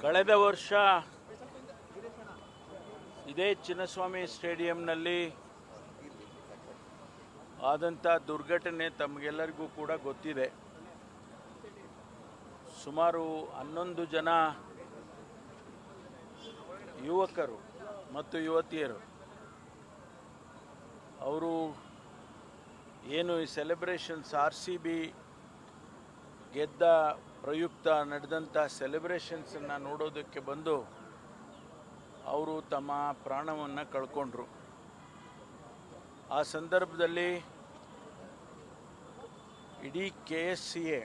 ಕಳೆದ ವರ್ಷ ಇದೇ ಚಿನ್ನಸ್ವಾಮಿ ಸ್ಟೇಡಿಯಂನಲ್ಲಿ ಆದಂಥ ದುರ್ಘಟನೆ ತಮಗೆಲ್ಲರಿಗೂ ಕೂಡ ಗೊತ್ತಿದೆ. ಸುಮಾರು 11 ಜನ ಯುವಕರು ಮತ್ತು ಯುವತಿಯರು ಅವರು ಏನು ಈ ಸೆಲೆಬ್ರೇಷನ್ಸ್ RCB ಗೆದ್ದ ಪ್ರಯುಕ್ತ ನಡೆದಂಥ ಸೆಲೆಬ್ರೇಷನ್ಸನ್ನು ನೋಡೋದಕ್ಕೆ ಬಂದು ಅವರು ತಮ್ಮ ಪ್ರಾಣವನ್ನು ಕಳ್ಕೊಂಡ್ರು. ಆ ಸಂದರ್ಭದಲ್ಲಿ ಇಡೀ KSCA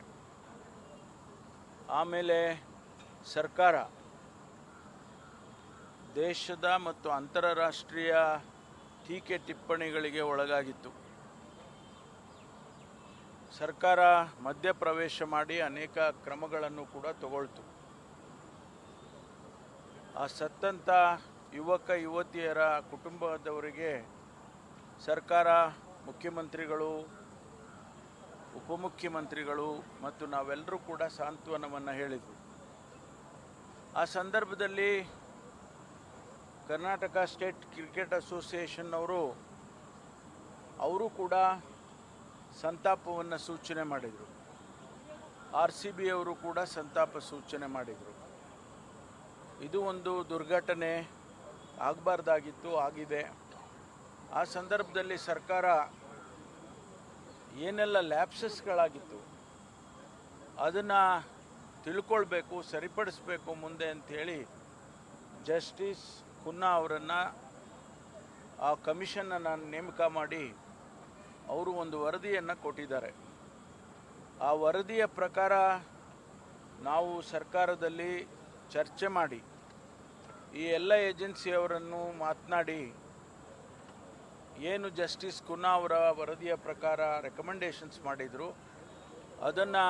ಆಮೇಲೆ ಸರ್ಕಾರ ದೇಶದ ಮತ್ತು ಅಂತಾರಾಷ್ಟ್ರೀಯ ಟೀಕೆ ಟಿಪ್ಪಣಿಗಳಿಗೆ ಒಳಗಾಗಿತ್ತು. ಸರ್ಕಾರ ಮಧ್ಯಪ್ರವೇಶ ಮಾಡಿ ಅನೇಕ ಕ್ರಮಗಳನ್ನು ಕೂಡ ತಗೊಳ್ತು. ಆ ಸತ್ತಂಥ ಯುವಕ ಯುವತಿಯರ ಕುಟುಂಬದವರಿಗೆ ಸರ್ಕಾರ, ಮುಖ್ಯಮಂತ್ರಿಗಳು, ಉಪಮುಖ್ಯಮಂತ್ರಿಗಳು ಮತ್ತು ನಾವೆಲ್ಲರೂ ಕೂಡ ಸಾಂತ್ವನವನ್ನು ಹೇಳಿದ್ವಿ. ಆ ಸಂದರ್ಭದಲ್ಲಿ ಕರ್ನಾಟಕ ಸ್ಟೇಟ್ ಕ್ರಿಕೆಟ್ ಅಸೋಸಿಯೇಷನ್ ಅವರು ಕೂಡ ಸಂತಾಪವನ್ನು ಸೂಚನೆ ಮಾಡಿದರು. RCB ಅವರು ಕೂಡ ಸಂತಾಪ ಸೂಚನೆ ಮಾಡಿದರು. ಇದು ಒಂದು ದುರ್ಘಟನೆ, ಆಗಬಾರ್ದಾಗಿತ್ತು, ಆಗಿದೆ. ಆ ಸಂದರ್ಭದಲ್ಲಿ ಸರ್ಕಾರ ಏನೆಲ್ಲ ಲ್ಯಾಪ್ಸಸ್ಗಳಾಗಿತ್ತು ಅದನ್ನು ತಿಳ್ಕೊಳ್ಬೇಕು, ಸರಿಪಡಿಸಬೇಕು ಮುಂದೆ ಅಂಥೇಳಿ ಜಸ್ಟಿಸ್ ಖನ್ನಾ ಅವರನ್ನು ಆ ಕಮಿಷನನ್ನು ನೇಮಕ ಮಾಡಿ ಅವರು ಒಂದು ವರದಿಯನ್ನು ಕೊಟ್ಟಿದ್ದಾರೆ. ಆ ವರದಿಯ ಪ್ರಕಾರ ನಾವು ಸರ್ಕಾರದಲ್ಲಿ ಚರ್ಚೆ ಮಾಡಿ ಈ ಎಲ್ಲ ಏಜೆನ್ಸಿಯವರನ್ನು ಮಾತನಾಡಿ ಏನು ಜಸ್ಟಿಸ್ ಖನ್ನಾ ಅವರ ವರದಿಯ ಪ್ರಕಾರ ರೆಕಮೆಂಡೇಷನ್ಸ್ ಮಾಡಿದರು ಅದನ್ನು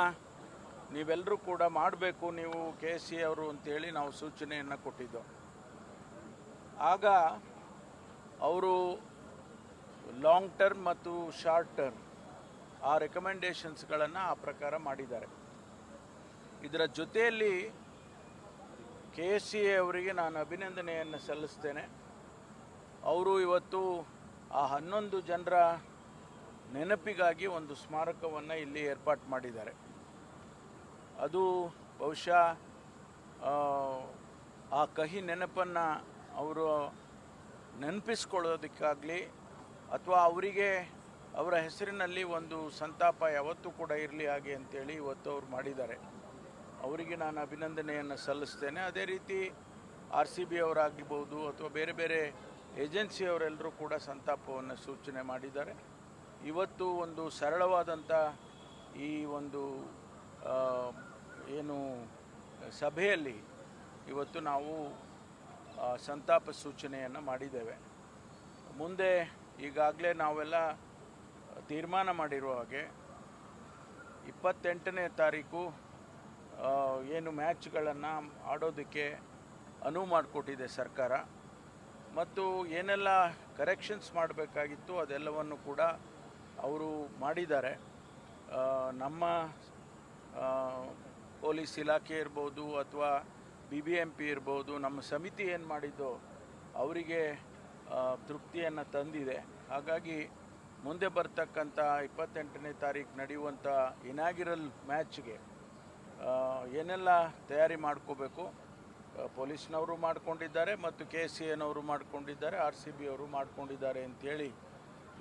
ನೀವೆಲ್ಲರೂ ಕೂಡ ಮಾಡಬೇಕು, ನೀವು KSCA ಅವರು ಅಂತೇಳಿ ನಾವು ಸೂಚನೆಯನ್ನು ಕೊಟ್ಟಿದ್ದೆವು. ಆಗ ಅವರು ಲಾಂಗ್ ಟರ್ಮ್ ಮತ್ತು ಶಾರ್ಟ್ ಟರ್ಮ್ ಆ ರೆಕಮೆಂಡೇಷನ್ಸ್ಗಳನ್ನು ಆ ಪ್ರಕಾರ ಮಾಡಿದ್ದಾರೆ. ಇದರ ಜೊತೆಯಲ್ಲಿ KSCA ಅವರಿಗೆ ನಾನು ಅಭಿನಂದನೆಯನ್ನು ಸಲ್ಲಿಸ್ತೇನೆ. ಅವರು ಇವತ್ತು ಆ 11 ಜನರ ನೆನಪಿಗಾಗಿ ಒಂದು ಸ್ಮಾರಕವನ್ನು ಇಲ್ಲಿ ಏರ್ಪಾಡು ಮಾಡಿದ್ದಾರೆ. ಅದು ಬಹುಶಃ ಆ ಕಹಿ ನೆನಪನ್ನು ಅವರು ನೆನಪಿಸ್ಕೊಳ್ಳೋದಕ್ಕಾಗಲಿ ಅಥವಾ ಅವರಿಗೆ ಅವರ ಹೆಸರಿನಲ್ಲಿ ಒಂದು ಸಂತಾಪ ಯಾವತ್ತೂ ಕೂಡ ಇರಲಿ ಹಾಗೆ ಅಂತೇಳಿ ಇವತ್ತು ಅವರು ಮಾಡಿದ್ದಾರೆ. ಅವರಿಗೆ ನಾನು ಅಭಿನಂದನೆಯನ್ನು ಸಲ್ಲಿಸ್ತೇನೆ. ಅದೇ ರೀತಿ RCB ಅವರಾಗಿರ್ಬೋದು ಅಥವಾ ಬೇರೆ ಬೇರೆ ಏಜೆನ್ಸಿಯವರೆಲ್ಲರೂ ಕೂಡ ಸಂತಾಪವನ್ನು ಸೂಚನೆ ಮಾಡಿದ್ದಾರೆ. ಇವತ್ತು ಒಂದು ಸರಳವಾದಂಥ ಈ ಒಂದು ಏನು ಸಭೆಯಲ್ಲಿ ಇವತ್ತು ನಾವು ಸಂತಾಪ ಸೂಚನೆಯನ್ನು ಮಾಡಿದ್ದೇವೆ. ಮುಂದೆ ಈಗಾಗಲೇ ನಾವೆಲ್ಲ ತೀರ್ಮಾನ ಮಾಡಿರುವ ಹಾಗೆ 28ನೇ ತಾರೀಕು ಏನು ಮ್ಯಾಚ್ಗಳನ್ನು ಆಡೋದಕ್ಕೆ ಅನುವು ಮಾಡಿಕೊಟ್ಟಿದೆ ಸರ್ಕಾರ. ಮತ್ತು ಏನೆಲ್ಲ ಕರೆಕ್ಷನ್ಸ್ ಮಾಡಬೇಕಾಗಿತ್ತು ಅದೆಲ್ಲವನ್ನು ಕೂಡ ಅವರು ಮಾಡಿದ್ದಾರೆ. ನಮ್ಮ ಪೊಲೀಸ್ ಇಲಾಖೆ ಇರ್ಬೋದು ಅಥವಾ BBMP ಇರ್ಬೋದು, ನಮ್ಮ ಸಮಿತಿ ಏನು ಮಾಡಿದ್ದೋ ಅವರಿಗೆ ತೃಪ್ತಿಯನ್ನು ತಂದಿದೆ. ಹಾಗಾಗಿ ಮುಂದೆ ಬರ್ತಕ್ಕಂಥ 28ನೇ ತಾರೀಕು ನಡೆಯುವಂಥ ಇನಾಗಿರಲ್ ಮ್ಯಾಚ್ಗೆ ಏನೆಲ್ಲ ತಯಾರಿ ಮಾಡ್ಕೋಬೇಕು ಪೊಲೀಸ್ನವರು ಮಾಡ್ಕೊಂಡಿದ್ದಾರೆ ಮತ್ತು KSCAನವರು ಮಾಡ್ಕೊಂಡಿದ್ದಾರೆ, RCB ಅವರು ಮಾಡ್ಕೊಂಡಿದ್ದಾರೆ ಅಂಥೇಳಿ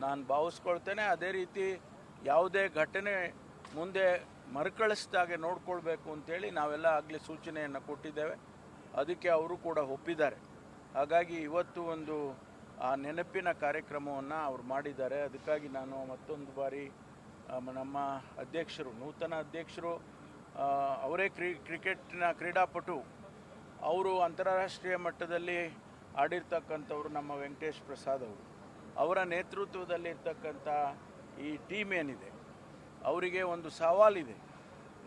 ನಾನು ಭಾವಿಸ್ಕೊಳ್ತೇನೆ. ಅದೇ ರೀತಿ ಯಾವುದೇ ಘಟನೆ ಮುಂದೆ ಮರುಕಳಿಸಿದಾಗೆ ನೋಡ್ಕೊಳ್ಬೇಕು ಅಂಥೇಳಿ ನಾವೆಲ್ಲ ಆಗಲೇ ಸೂಚನೆಯನ್ನು ಕೊಟ್ಟಿದ್ದೇವೆ. ಅದಕ್ಕೆ ಅವರು ಕೂಡ ಒಪ್ಪಿದ್ದಾರೆ. ಹಾಗಾಗಿ ಇವತ್ತು ಒಂದು ಆ ನೆನಪಿನ ಕಾರ್ಯಕ್ರಮವನ್ನು ಅವರು ಮಾಡಿದ್ದಾರೆ. ಅದಕ್ಕಾಗಿ ನಾನು ಮತ್ತೊಂದು ಬಾರಿ ನಮ್ಮ ಅಧ್ಯಕ್ಷರು, ನೂತನ ಅಧ್ಯಕ್ಷರು, ಅವರೇ ಕ್ರಿಕೆಟ್ನ ಕ್ರೀಡಾಪಟು, ಅವರು ಅಂತಾರಾಷ್ಟ್ರೀಯ ಮಟ್ಟದಲ್ಲಿ ಆಡಿರ್ತಕ್ಕಂಥವ್ರು ನಮ್ಮ ವೆಂಕಟೇಶ್ ಪ್ರಸಾದ್ ಅವರು, ಅವರ ನೇತೃತ್ವದಲ್ಲಿರ್ತಕ್ಕಂಥ ಈ ಟೀಮ್ ಏನಿದೆ ಅವರಿಗೆ ಒಂದು ಸವಾಲಿದೆ.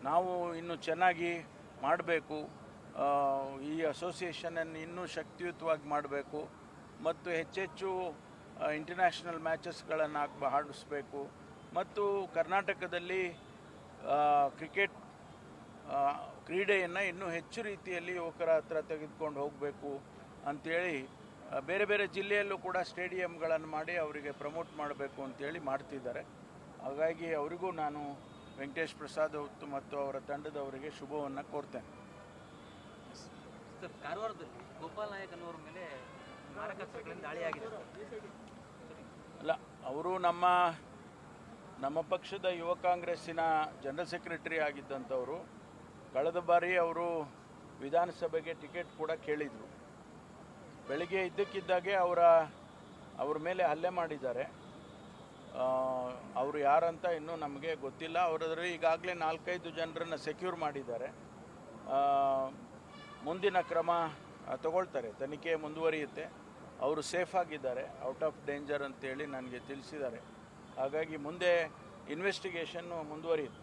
ನಾವು ಇನ್ನೂ ಚೆನ್ನಾಗಿ ಮಾಡಬೇಕು, ಈ ಅಸೋಸಿಯೇಷನನ್ನು ಇನ್ನೂ ಶಕ್ತಿಯುತವಾಗಿ ಮಾಡಬೇಕು ಮತ್ತು ಹೆಚ್ಚೆಚ್ಚು ಇಂಟರ್ನ್ಯಾಷನಲ್ ಮ್ಯಾಚಸ್ಗಳನ್ನು ಆಡಿಸಬೇಕು ಮತ್ತು ಕರ್ನಾಟಕದಲ್ಲಿ ಕ್ರೀಡೆಯನ್ನು ಇನ್ನೂ ಹೆಚ್ಚು ರೀತಿಯಲ್ಲಿ ಯುವಕರ ಹತ್ರ ತೆಗೆದುಕೊಂಡು ಹೋಗಬೇಕು ಅಂಥೇಳಿ ಬೇರೆ ಬೇರೆ ಜಿಲ್ಲೆಯಲ್ಲೂ ಕೂಡ ಸ್ಟೇಡಿಯಂಗಳನ್ನು ಮಾಡಿ ಅವರಿಗೆ ಪ್ರಮೋಟ್ ಮಾಡಬೇಕು ಅಂತೇಳಿ ಮಾಡ್ತಿದ್ದಾರೆ. ಹಾಗಾಗಿ ಅವರಿಗೂ ನಾನು ವೆಂಕಟೇಶ್ ಪ್ರಸಾದ್ ಮತ್ತು ಅವರ ತಂಡದವರಿಗೆ ಶುಭವನ್ನು ಕೋರ್ತೇನೆ. ಸರ್, ಕಾರವಾರದಲ್ಲಿ ಗೋಪಾಲ್ ನಾಯಕ್ ಅನ್ನೋರ ಮೇಲೆ ಮಾರಕಾಸ್ತ್ರಗಳಿಂದ ದಾಳಿಯಾಗಿದೆ. ಅಲ್ಲ, ಅವರು ನಮ್ಮ ಪಕ್ಷದ ಯುವ ಕಾಂಗ್ರೆಸ್ಸಿನ ಜನರಲ್ ಸೆಕ್ರೆಟರಿ ಆಗಿದ್ದಂಥವರು. ಕಳೆದ ಬಾರಿ ಅವರು ವಿಧಾನಸಭೆಗೆ ಟಿಕೆಟ್ ಕೂಡ ಕೇಳಿದರು. ಬೆಳಿಗ್ಗೆ ಇದ್ದಕ್ಕಿದ್ದಾಗೆ ಅವ್ರ ಮೇಲೆ ಹಲ್ಲೆ ಮಾಡಿದ್ದಾರೆ. ಅವರು ಯಾರಂತ ಇನ್ನೂ ನಮಗೆ ಗೊತ್ತಿಲ್ಲ. ಅವರಲ್ಲಿ ಈಗಾಗಲೇ 4-5 ಜನರನ್ನು ಸೆಕ್ಯೂರ್ ಮಾಡಿದ್ದಾರೆ. ಮುಂದಿನ ಕ್ರಮ ತಗೊಳ್ತಾರೆ, ತನಿಖೆ ಮುಂದುವರಿಯುತ್ತೆ. ಅವರು ಸೇಫ್ ಆಗಿದ್ದಾರೆ, ಔಟ್ ಆಫ್ ಡೇಂಜರ್ ಅಂತೇಳಿ ನನಗೆ ತಿಳಿಸಿದ್ದಾರೆ. ಹಾಗಾಗಿ ಮುಂದೆ ಇನ್ವೆಸ್ಟಿಗೇಷನ್ನು ಮುಂದುವರಿಯುತ್ತೆ.